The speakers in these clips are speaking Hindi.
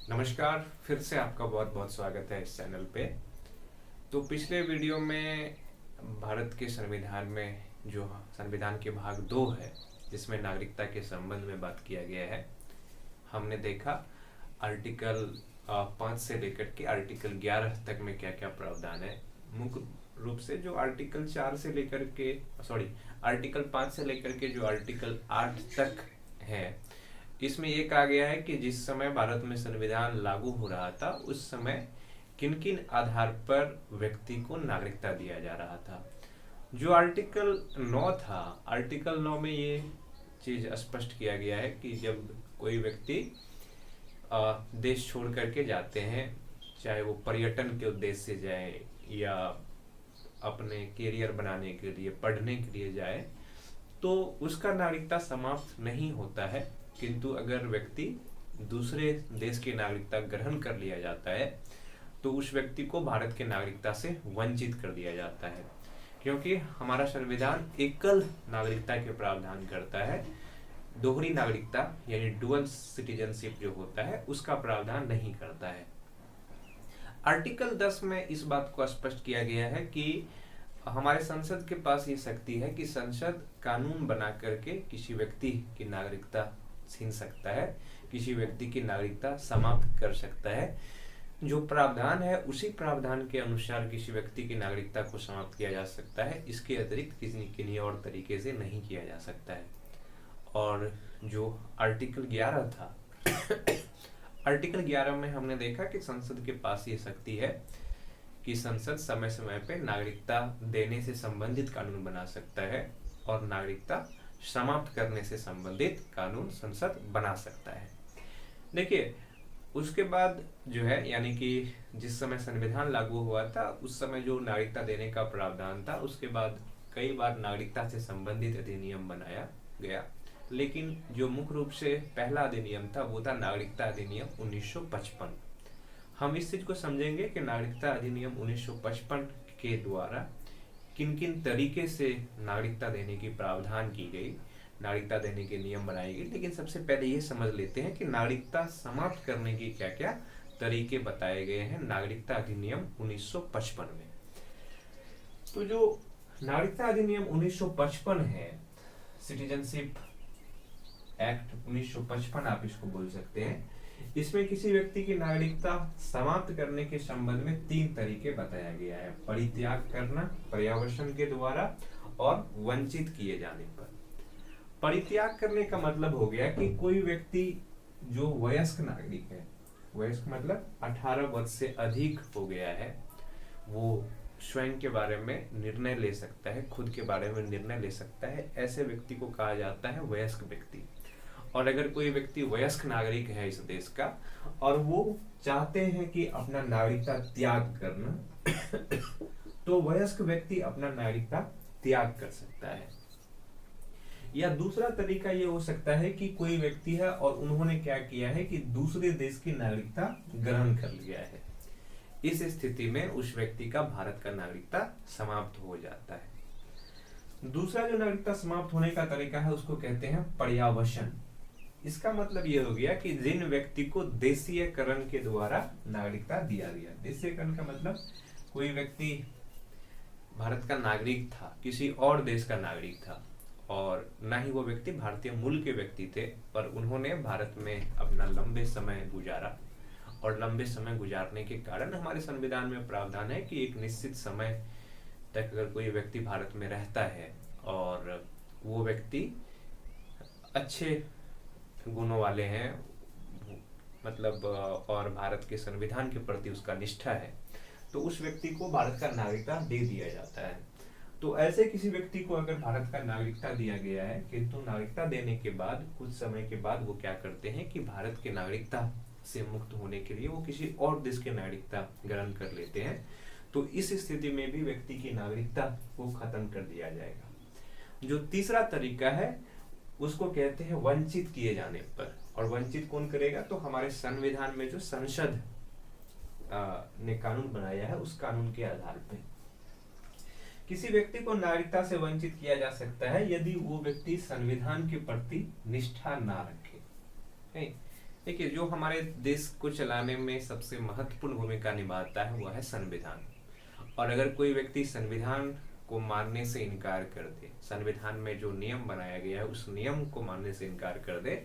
नमस्कार, फिर से आपका बहुत बहुत स्वागत है इस चैनल पे। तो पिछले वीडियो में भारत के संविधान में जो संविधान के भाग 2 है, जिसमें नागरिकता के संबंध में बात किया गया है, हमने देखा आर्टिकल 5 से लेकर के आर्टिकल 11 तक में क्या क्या प्रावधान है। मुख्य रूप से जो आर्टिकल 4 से लेकर के आर्टिकल 5 से लेकर के जो आर्टिकल 8 तक है, इसमें ये कहा गया है कि जिस समय भारत में संविधान लागू हो रहा था उस समय किन किन आधार पर व्यक्ति को नागरिकता दिया जा रहा था। जो आर्टिकल 9 था, आर्टिकल 9 में ये चीज स्पष्ट किया गया है कि जब कोई व्यक्ति देश छोड़ करके जाते हैं, चाहे वो पर्यटन के उद्देश्य से जाए या अपने कैरियर बनाने के लिए, पढ़ने के लिए जाए, तो उसका नागरिकता समाप्त नहीं होता है। किंतु अगर व्यक्ति दूसरे देश की नागरिकता ग्रहण कर लिया जाता है तो उस व्यक्ति को भारत के नागरिकता से वंचित कर दिया जाता है, क्योंकि हमारा संविधान एकल नागरिकता के प्रावधान करता है। दोहरी नागरिकता यानी डुअल सिटीजनशिप जो होता है उसका प्रावधान नहीं करता है। आर्टिकल 10 में इस बात को स्पष्ट किया गया है कि हमारे संसद के पास ये शक्ति है कि संसद कानून बना करके किसी व्यक्ति की नागरिकता छीन सकता है, किसी व्यक्ति की नागरिकता समाप्त कर सकता है। जो प्रावधान है उसी प्रावधान के अनुसार किसी व्यक्ति की नागरिकता को समाप्त किया जा सकता है। इसके अतिरिक्त किसी और तरीके से नहीं किया जा सकता है। और जो आर्टिकल 11 था आर्टिकल 11 में हमने देखा कि संसद के पास ये शक्ति है कि संसद समय समय पे नागरिकता देने से संबंधित कानून बना सकता है और नागरिकता समाप्त करने से संबंधित कानून संसद बना सकता है। देखिए, उसके बाद जो है, यानी कि जिस समय संविधान लागू हुआ था उस समय जो नागरिकता देने का प्रावधान था, उसके बाद कई बार नागरिकता से संबंधित अधिनियम बनाया गया, लेकिन जो मुख्य रूप से पहला अधिनियम था वो था नागरिकता अधिनियम 1955। हम इस चीज को समझेंगे कि नागरिकता अधिनियम 1955 के द्वारा किन किन तरीके से नागरिकता देने की प्रावधान की गई, नागरिकता देने के नियम बनाए गए। लेकिन सबसे पहले ये समझ लेते हैं कि नागरिकता समाप्त करने की क्या क्या तरीके बताए गए हैं नागरिकता अधिनियम 1955 में। तो जो नागरिकता अधिनियम 1955 है, सिटीजनशिप एक्ट 1955 आप इसको बोल सकते हैं, इसमें किसी व्यक्ति की नागरिकता समाप्त करने के संबंध में 3 तरीके बताया गया है: परित्याग करना, पर्यावसन के द्वारा और वंचित किए जाने पर। परित्याग करने का मतलब हो गया कि कोई व्यक्ति जो वयस्क नागरिक है, वयस्क मतलब 18 वर्ष से अधिक हो गया है, वो स्वयं के बारे में निर्णय ले सकता है, खुद के बारे में निर्णय ले सकता है, ऐसे व्यक्ति को कहा जाता है वयस्क व्यक्ति। और अगर कोई व्यक्ति वयस्क नागरिक है इस देश का और वो चाहते हैं कि अपना नागरिकता त्याग करना तो वयस्क व्यक्ति अपना नागरिकता त्याग कर सकता है। या दूसरा तरीका ये हो सकता है कि कोई व्यक्ति है और उन्होंने क्या किया है कि दूसरे देश की नागरिकता ग्रहण कर लिया है। इस स्थिति में उस व्यक्ति का भारत का नागरिकता समाप्त हो जाता है। दूसरा जो नागरिकता समाप्त होने का तरीका है उसको कहते हैं पर्यावसन। इसका मतलब ये हो गया कि जिन व्यक्ति को देशीयकरण के द्वारा नागरिकता दिया गया। देशीयकरण का मतलब कोई व्यक्ति भारत का नागरिक था, किसी और देश का नागरिक था, और ना ही वो व्यक्ति भारतीय मूल के व्यक्ति थे, पर उन्होंने भारत में अपना लंबे समय गुजारा, और लंबे समय गुजारने के कारण हमारे संविधान में प्रावधान है कि एक निश्चित समय तक अगर कोई व्यक्ति भारत में रहता है और वो व्यक्ति अच्छे गुणों वाले हैं, मतलब और भारत के संविधान के प्रति उसका निष्ठा है, तो उस व्यक्ति को भारत का नागरिकता दे दिया जाता है। तो ऐसे किसी व्यक्ति को अगर भारत का नागरिकता दिया गया है, किंतु नागरिकता देने के बाद कुछ समय के बाद वो क्या करते हैं कि भारत के नागरिकता से मुक्त होने के लिए वो किसी और देश के नागरिकता ग्रहण कर लेते हैं, तो इस स्थिति में भी व्यक्ति की नागरिकता को खत्म कर दिया जाएगा। जो तीसरा तरीका है उसको कहते हैं वंचित किए जाने पर। और वंचित कौन करेगा? तो हमारे संविधान में जो संसद ने कानून बनाया है उस कानून के आधार पर किसी व्यक्ति को नागरिकता से वंचित किया जा सकता है यदि वो व्यक्ति संविधान के प्रति निष्ठा ना रखे। देखिए, जो हमारे देश को चलाने में सबसे महत्वपूर्ण भूमिका निभाता है वो है संविधान। और अगर कोई व्यक्ति संविधान को मानने से इनकार कर दे, संविधान में जो नियम बनाया गया है उस नियम को मानने से इनकार कर दे,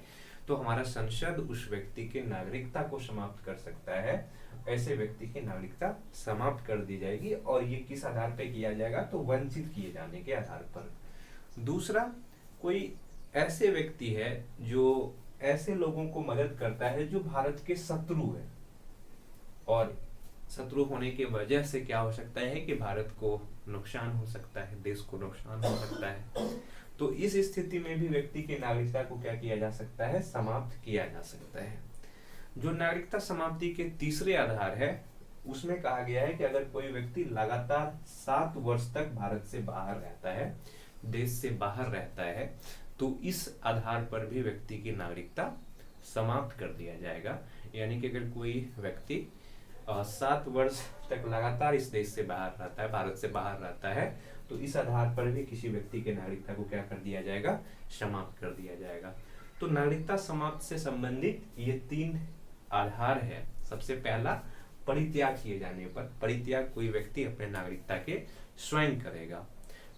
तो हमारा संसद उस व्यक्ति के नागरिकता को समाप्त कर सकता है। ऐसे व्यक्ति की नागरिकता समाप्त कर दी जाएगी। और ये किस आधार पर किया जाएगा? तो वंचित किए जाने के आधार पर। दूसरा, कोई ऐसे व्यक्ति है जो ऐसे लोगों को मदद करता है जो भारत के शत्रु है, और शत्रु होने की वजह से क्या हो सकता है कि भारत को नुकसान हो सकता है, देश को नुकसान हो सकता है। तो इस स्थिति में भी व्यक्ति की नागरिकता को क्या किया जा सकता है? समाप्त किया जा सकता है। जो नागरिकता समाप्ति के तीसरे आधार है उसमें कहा गया है कि अगर कोई व्यक्ति लगातार 7 वर्ष तक भारत से बाहर रहता है, देश से बाहर रहता है, तो इस आधार पर भी व्यक्ति की नागरिकता समाप्त कर दिया जाएगा। यानी कि अगर कोई व्यक्ति 7 वर्ष तक लगातार इस देश से बाहर रहता है, भारत से बाहर रहता है, तो इस आधार पर भी किसी व्यक्ति की नागरिकता को क्या कर दिया जाएगा? समाप्त कर दिया जाएगा। तो नागरिकता समाप्त से संबंधित ये 3 आधार है। सबसे पहला, परित्याग किए जाने पर। परित्याग कोई व्यक्ति अपने नागरिकता के स्वयं करेगा।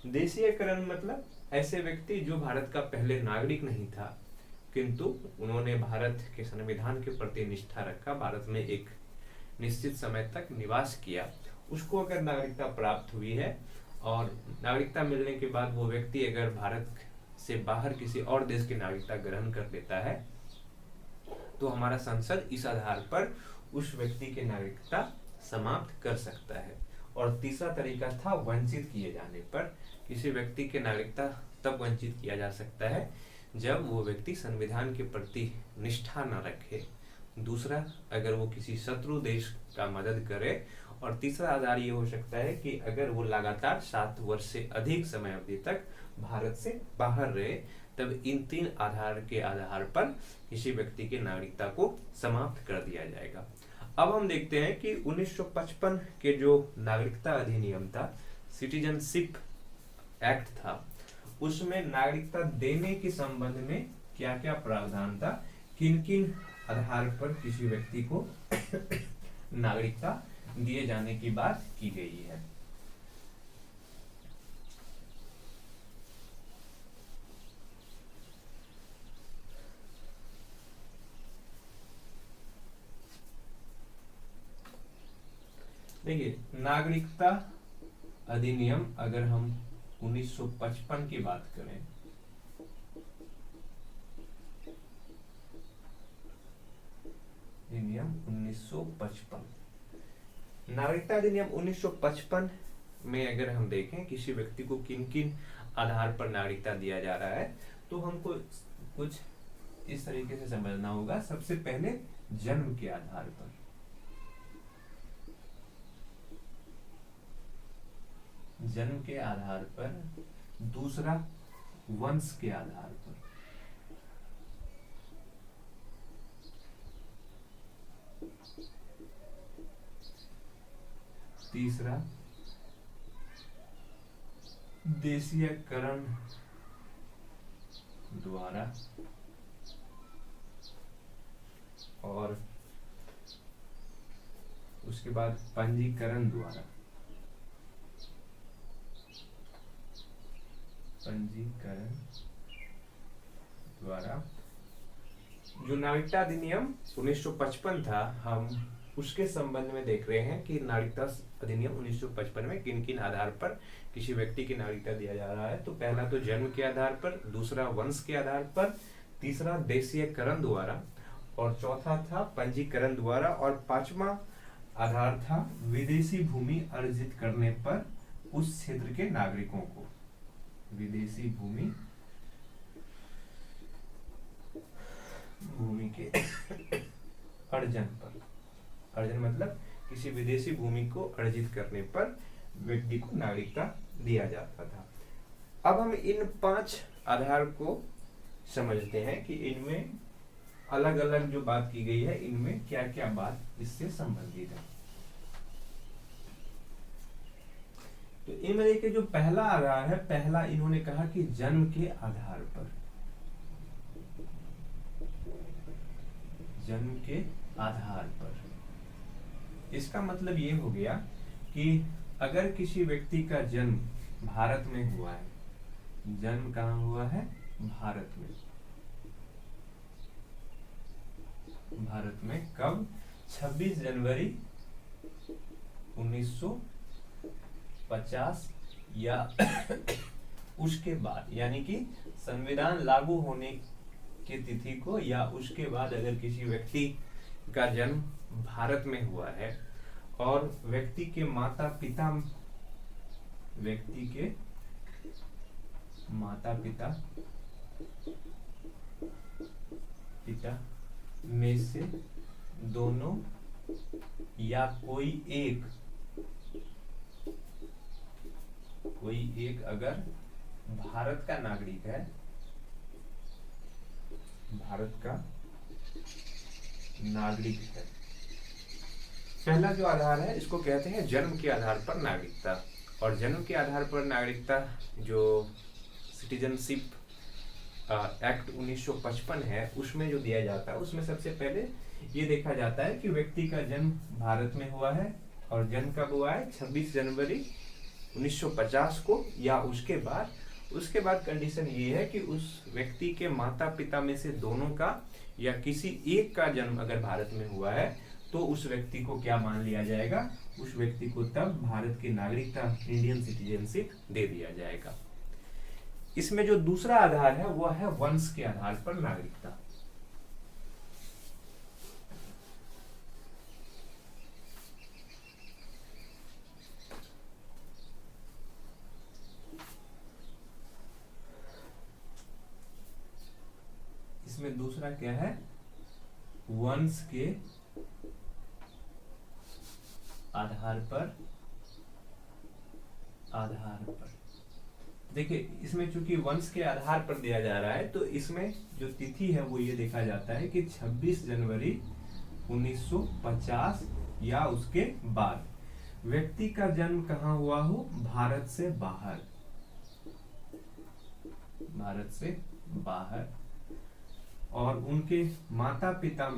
देशीयकरण मतलब ऐसे व्यक्ति जो भारत का पहले नागरिक नहीं था, किंतु उन्होंने भारत के संविधान के प्रति निष्ठा रखा, भारत में एक निश्चित समय तक निवास किया, उसको अगर नागरिकता प्राप्त हुई है और नागरिकता मिलने के बाद वो व्यक्ति अगर भारत से बाहर किसी और देश की नागरिकता ग्रहण कर लेता है, तो हमारा संसद इस आधार पर उस व्यक्ति की नागरिकता समाप्त कर सकता है। और तीसरा तरीका था वंचित किए जाने पर। किसी व्यक्ति की नागरिकता तब वंचित किया जा सकता है जब वो व्यक्ति संविधान के प्रति निष्ठा न रखे, दूसरा अगर वो किसी शत्रु देश का मदद करे, और तीसरा आधार ये हो सकता है कि अगर वो लगातार 7 वर्ष से अधिक समय अवधि तक भारत से बाहर रहे, तब इन 3 आधार के आधार पर किसी व्यक्ति की नागरिकता को समाप्त कर दिया जाएगा। अब हम देखते हैं कि 1955 के जो नागरिकता अधिनियम था, सिटीजनशिप एक्ट था, उसमें नागरिकता देने के संबंध में क्या क्या प्रावधान था, किन किन आधार पर किसी व्यक्ति को नागरिकता दिए जाने की बात की गई है। देखिए, नागरिकता अधिनियम अगर हम 1955 की बात करें, अधिनियम 1955, नागरिकता अधिनियम 1955 में अगर हम देखें किसी व्यक्ति को किन किन आधार पर नागरिकता दिया जा रहा है, तो हमको कुछ इस तरीके से समझना होगा। सबसे पहले जन्म के आधार पर, जन्म के आधार पर, दूसरा वंश के आधार पर, तीसरा देशीयकरण द्वारा, और उसके बाद पंजीकरण द्वारा, पंजीकरण द्वारा। जो नागरिकता अधिनियम 1955 था, हम उसके संबंध में देख रहे हैं कि नागरिकता अधिनियम 1955 में किन किन आधार पर किसी व्यक्ति की नागरिकता दिया जा रहा है। तो पहला तो जन्म के आधार पर, दूसरा वंश के आधार पर, तीसरा देशीयकरण द्वारा, और चौथा था पंजीकरण द्वारा, और 5वां आधार था विदेशी भूमि अर्जित करने पर उस क्षेत्र के नागरिकों को, विदेशी भूमि के अर्जन पर, अर्जन मतलब किसी विदेशी भूमि को अर्जित करने पर व्यक्ति को नागरिकता दिया जाता था। अब हम इन 5 आधार को समझते हैं कि इनमें अलग अलग जो बात की गई है, इनमें क्या क्या बात इससे संबंधित है। तो इनमें देखिए, जो पहला आधार है, पहला इन्होंने कहा कि जन्म के आधार पर, जन्म के आधार पर। इसका मतलब ये हो गया कि अगर किसी व्यक्ति का जन्म भारत में हुआ है, जन्म कहाँ हुआ है? भारत में। भारत में कब? 26 जनवरी 1950 या उसके बाद, यानी कि संविधान लागू होने की तिथि को या उसके बाद अगर किसी व्यक्ति का जन्म भारत में हुआ है और व्यक्ति के माता पिता में से दोनों या कोई एक अगर भारत का नागरिक है, भारत का नागरिक है। पहला जो आधार है इसको कहते हैं जन्म के आधार पर नागरिकता। और जन्म के आधार पर नागरिकता जो सिटीजनशिप एक्ट 1955 है उसमें जो दिया जाता है, उसमें सबसे पहले ये देखा जाता है कि व्यक्ति का जन्म भारत में हुआ है और जन्म कब हुआ है? 26 जनवरी 1950 को या उसके बाद। उसके बाद कंडीशन ये है कि उस व्यक्ति के माता पिता में से दोनों का या किसी एक का जन्म अगर भारत में हुआ है तो उस व्यक्ति को क्या मान लिया जाएगा? उस व्यक्ति को तब भारत की नागरिकता, इंडियन सिटीजनशिप दे दिया जाएगा। इसमें जो दूसरा आधार है वह है वंश के आधार पर नागरिकता। इसमें दूसरा क्या है? वंश के आधार पर देखिए, इसमें चूंकि वंश के आधार पर दिया जा रहा है तो इसमें जो तिथि है वो ये देखा जाता है कि 26 जनवरी 1950 या उसके बाद। व्यक्ति का जन्म कहाँ हुआ हो? भारत से बाहर। भारत से बाहर। और उनके माता पिता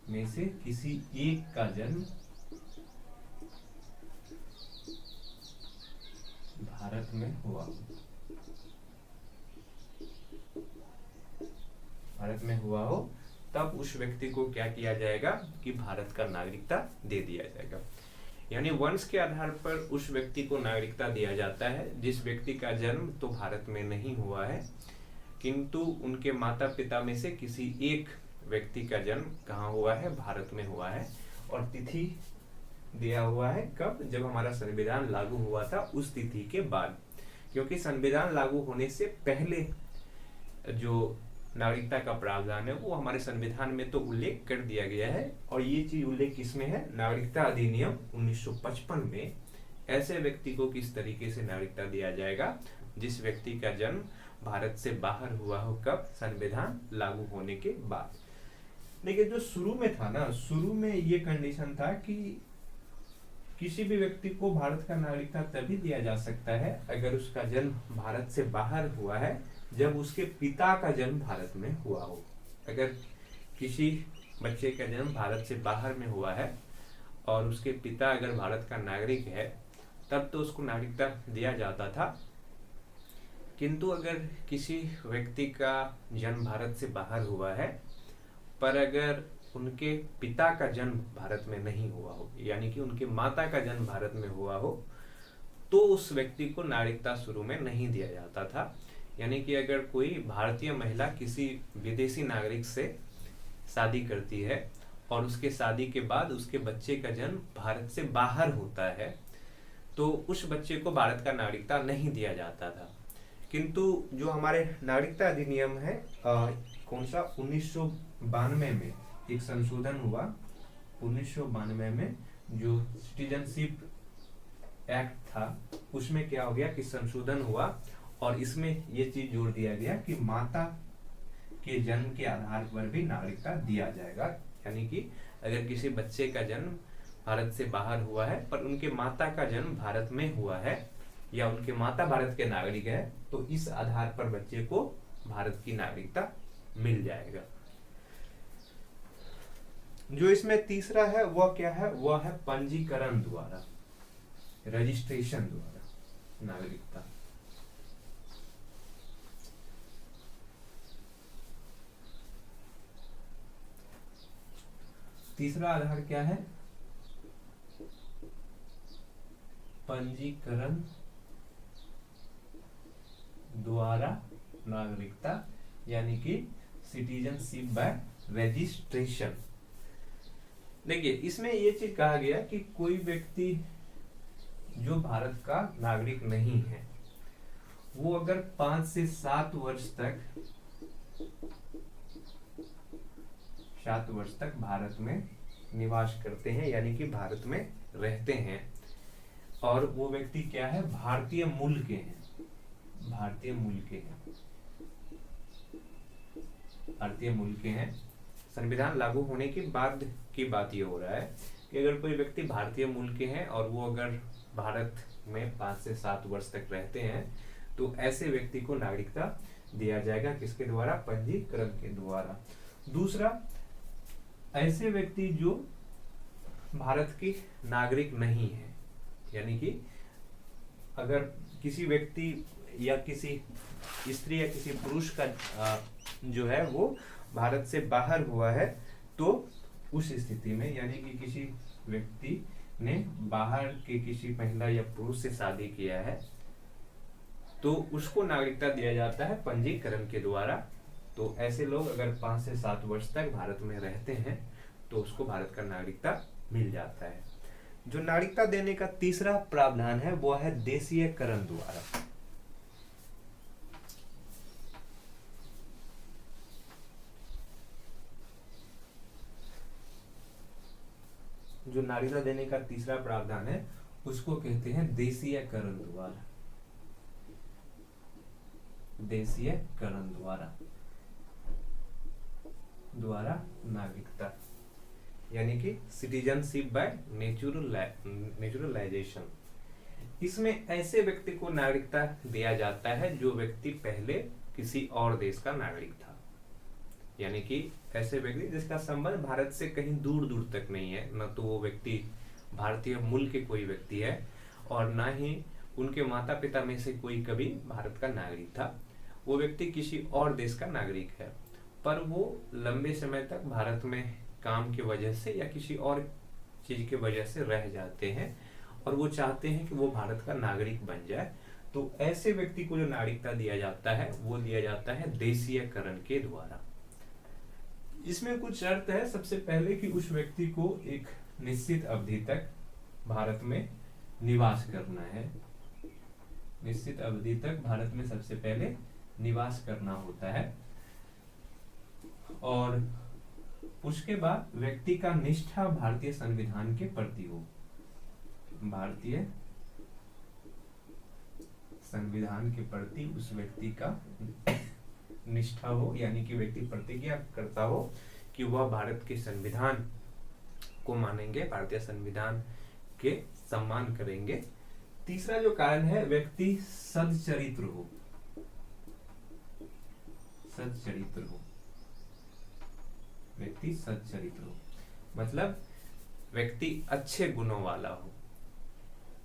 में से किसी एक का जन्म भारत में हुआ हो। भारत में हुआ हो तब उस व्यक्ति को क्या किया जाएगा कि भारत का नागरिकता दे दिया जाएगा। यानी वंश के आधार पर उस व्यक्ति को नागरिकता दिया जाता है जिस व्यक्ति का जन्म तो भारत में नहीं हुआ है किंतु उनके माता पिता में से किसी एक व्यक्ति का जन्म कहाँ हुआ है? भारत में हुआ है। और तिथि दिया हुआ है कब? जब हमारा संविधान लागू हुआ था उस तिथि के बाद। क्योंकि संविधान लागू होने से पहले जो नागरिकता का प्रावधान है वो हमारे संविधान में तो उल्लेख कर दिया गया है। और ये चीज उल्लेख किसमें है? नागरिकता अधिनियम 1955 में। ऐसे व्यक्ति को किस तरीके से नागरिकता दिया जाएगा? जिस व्यक्ति का जन्म भारत से बाहर हुआ हो। कब? संविधान लागू होने के बाद। लेकिन जो शुरू में था ना, शुरू में ये कंडीशन था कि किसी भी व्यक्ति को भारत का नागरिकता तभी दिया जा सकता है अगर उसका जन्म भारत से बाहर हुआ है जब उसके पिता का जन्म भारत में हुआ हो। अगर किसी बच्चे का जन्म भारत से बाहर में हुआ है और उसके पिता अगर भारत का नागरिक है तब तो उसको नागरिकता दिया जाता था। किंतु अगर किसी व्यक्ति का जन्म भारत से बाहर हुआ है पर अगर उनके पिता का जन्म भारत में नहीं हुआ हो, यानी कि उनके माता का जन्म भारत में हुआ हो, तो उस व्यक्ति को नागरिकता शुरू में नहीं दिया जाता था। यानी कि अगर कोई भारतीय महिला किसी विदेशी नागरिक से शादी करती है और उसके शादी के बाद उसके बच्चे का जन्म भारत से बाहर होता है तो उस बच्चे को भारत का नागरिकता नहीं दिया जाता था। किंतु जो हमारे नागरिकता अधिनियम है कौन सा 1992 में एक संशोधन हुआ। 1992 में जो सिटीजनशिप एक्ट था उसमें क्या हो गया कि संशोधन हुआ और इसमें ये चीज जोड़ दिया गया कि माता के जन्म के आधार पर भी नागरिकता दिया जाएगा। यानी कि अगर किसी बच्चे का जन्म भारत से बाहर हुआ है पर उनके माता का जन्म भारत में हुआ है या उनके माता भारत के नागरिक है तो इस आधार पर बच्चे को भारत की नागरिकता मिल जाएगा। जो इसमें तीसरा है वह क्या है, वह है पंजीकरण द्वारा, रजिस्ट्रेशन द्वारा नागरिकता। तीसरा आधार क्या है, पंजीकरण द्वारा नागरिकता, यानी कि सिटीजनशिप बाय रजिस्ट्रेशन। देखिए इसमें ये चीज कहा गया कि कोई व्यक्ति जो भारत का नागरिक नहीं है, वो अगर 5 से 7 वर्ष तक 7 वर्ष तक भारत में निवास करते हैं, यानी कि भारत में रहते हैं, और वो व्यक्ति क्या है, भारतीय मूल के हैं, भारतीय मूल के हैं, भारतीय मूल के हैं। संविधान लागू होने के बाद की बात ये हो रहा है कि अगर कोई व्यक्ति भारतीय मूल के हैं और वो अगर भारत में 5 से 7 वर्ष तक रहते हैं, तो ऐसे व्यक्ति को नागरिकता दिया जाएगा, किसके द्वारा, पंजीकरण के द्वारा। दूसरा, ऐसे व्यक्ति जो भारत के नागरिक नहीं है, यानी कि अगर किसी व्यक्ति या किसी स्त्री या किसी पुरुष का जो है वो भारत से बाहर हुआ है, तो उस स्थिति में, यानी कि किसी व्यक्ति ने बाहर के किसी महिला या पुरुष से शादी किया है, तो उसको नागरिकता दिया जाता है पंजीकरण के द्वारा। तो ऐसे लोग अगर 5 से 7 वर्ष तक भारत में रहते हैं तो उसको भारत का नागरिकता मिल जाता है। जो नागरिकता देने का तीसरा प्रावधान है वो है देशीयकरण द्वारा। जो नागरिकता देने का तीसरा प्रावधान है उसको कहते हैं देशीयकरण द्वारा, देशीयकरण द्वारा नागरिकता, यानी कि सिटीजनशिप बाय नेचुरलाइजेशन। इसमें ऐसे व्यक्ति को नागरिकता दिया जाता है जो व्यक्ति पहले किसी और देश का नागरिक था, यानी कि ऐसे व्यक्ति जिसका संबंध भारत से कहीं दूर दूर तक नहीं है, न तो वो व्यक्ति भारतीय मूल के कोई व्यक्ति है और ना ही उनके माता पिता में से कोई कभी भारत का नागरिक था। वो व्यक्ति किसी और देश का नागरिक है, पर वो लंबे समय तक भारत में काम की वजह से या किसी और चीज की वजह से रह जाते हैं और वो चाहते हैं कि वो भारत का नागरिक बन जाए। तो ऐसे व्यक्ति को जो नागरिकता दिया जाता है वो दिया जाता है देशीयकरण के द्वारा। इसमें कुछ शर्त है। सबसे पहले कि उस व्यक्ति को एक निश्चित अवधि तक भारत में निवास करना है, निश्चित अवधि तक भारत में सबसे पहले निवास करना होता है, और उसके बाद व्यक्ति का निष्ठा भारतीय संविधान के प्रति हो, भारतीय संविधान के प्रति उस व्यक्ति का निष्ठा हो, यानी कि व्यक्ति प्रतिज्ञा करता हो कि वह भारत के संविधान को मानेंगे, भारतीय संविधान के सम्मान करेंगे। तीसरा जो कारण है, व्यक्ति सच्चरित्र हो, सच्चरित्र हो, व्यक्ति सच्चरित्र हो, मतलब व्यक्ति अच्छे गुणों वाला हो।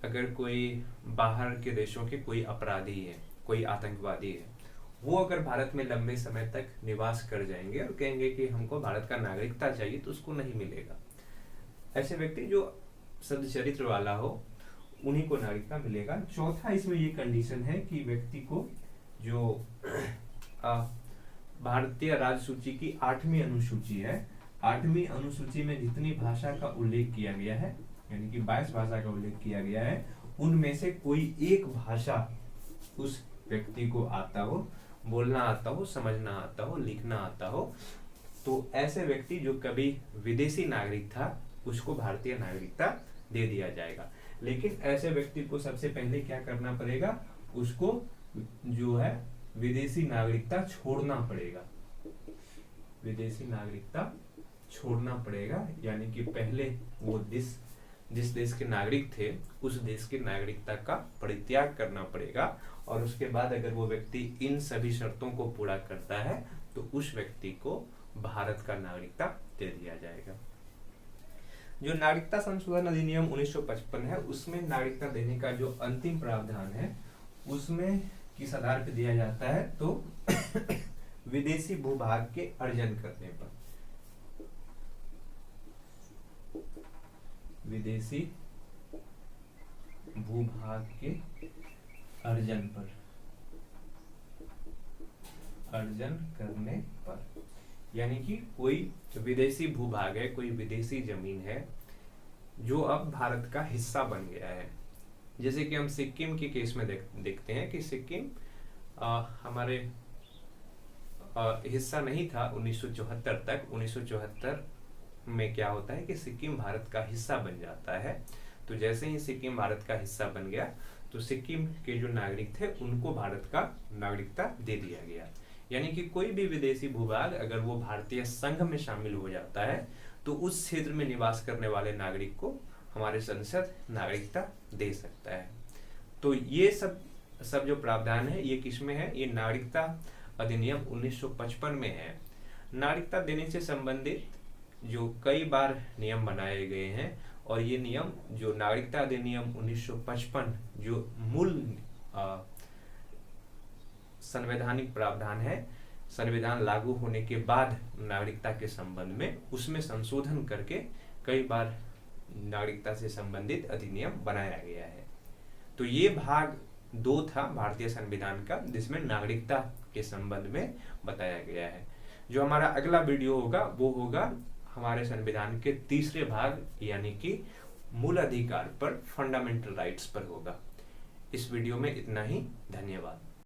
अगर कोई बाहर के देशों के कोई अपराधी है, कोई आतंकवादी है, वो अगर भारत में लंबे समय तक निवास कर जाएंगे और कहेंगे कि हमको भारत का नागरिकता चाहिए, तो उसको नहीं मिलेगा। ऐसे व्यक्ति जो सच्चरित्र वाला हो उन्हीं को नागरिकता मिलेगा। चौथा इसमें ये कंडीशन है कि व्यक्ति को जो भारतीय राज्य सूची की 8वीं अनुसूची है, 8वीं अनुसूची में जितनी भाषा का उल्लेख किया गया है, यानी कि 22 भाषा का उल्लेख किया गया है, उनमें से कोई एक भाषा उस व्यक्ति को आता हो, बोलना आता हो, समझना आता हो, लिखना आता हो, तो ऐसे व्यक्ति जो कभी विदेशी नागरिक था उसको भारतीय नागरिकता दे दिया जाएगा। लेकिन ऐसे व्यक्ति को सबसे पहले क्या करना पड़ेगा, उसको जो है विदेशी नागरिकता छोड़ना पड़ेगा, विदेशी नागरिकता छोड़ना पड़ेगा, यानी कि पहले वो जिस जिस देश के नागरिक थे उस देश की नागरिकता का परित्याग करना पड़ेगा, और उसके बाद अगर वो व्यक्ति इन सभी शर्तों को पूरा करता है तो उस व्यक्ति को भारत का नागरिकता दे दिया जाएगा। जो नागरिकता संशोधन अधिनियम 1955 है उसमें नागरिकता देने का जो अंतिम प्रावधान है उसमें किस आधार पर दिया जाता है, तो विदेशी भूभाग के अर्जन करने पर, विदेशी भूभाग के अर्जन करने पर, यानी कि कोई विदेशी भूभाग है, कोई विदेशी जमीन है जो अब भारत का हिस्सा बन गया है। जैसे कि हम सिक्किम के केस में देखते हैं कि सिक्किम हमारे हिस्सा नहीं था 1974 तक। 1974 में क्या होता है कि सिक्किम भारत का हिस्सा बन जाता है। तो जैसे ही सिक्किम भारत का हिस्सा बन गया तो सिक्किम के जो नागरिक थे उनको भारत का नागरिकता दे दिया गया। यानी कि कोई भी विदेशी भूभाग अगर वो भारतीय संघ में शामिल हो जाता है तो उस क्षेत्र में निवास करने वाले नागरिक को हमारे संसद नागरिकता दे सकता है। तो ये सब जो प्रावधान है ये किसमें है, ये नागरिकता अधिनियम 1955 में है। नागरिकता देने से संबंधित जो कई बार नियम बनाए गए हैं, और ये नियम जो नागरिकता अधिनियम 1955 जो मूल संवैधानिक प्रावधान है, संविधान लागू होने के बाद नागरिकता के संबंध में उसमें संशोधन करके कई बार नागरिकता से संबंधित अधिनियम बनाया गया है। तो ये भाग 2 था भारतीय संविधान का, जिसमें नागरिकता के संबंध में बताया गया है। जो हमारा अगला वीडियो होगा वो होगा हमारे संविधान के तीसरे भाग यानी कि मूल अधिकार पर, फंडामेंटल राइट्स पर होगा। इस वीडियो में इतना ही। धन्यवाद।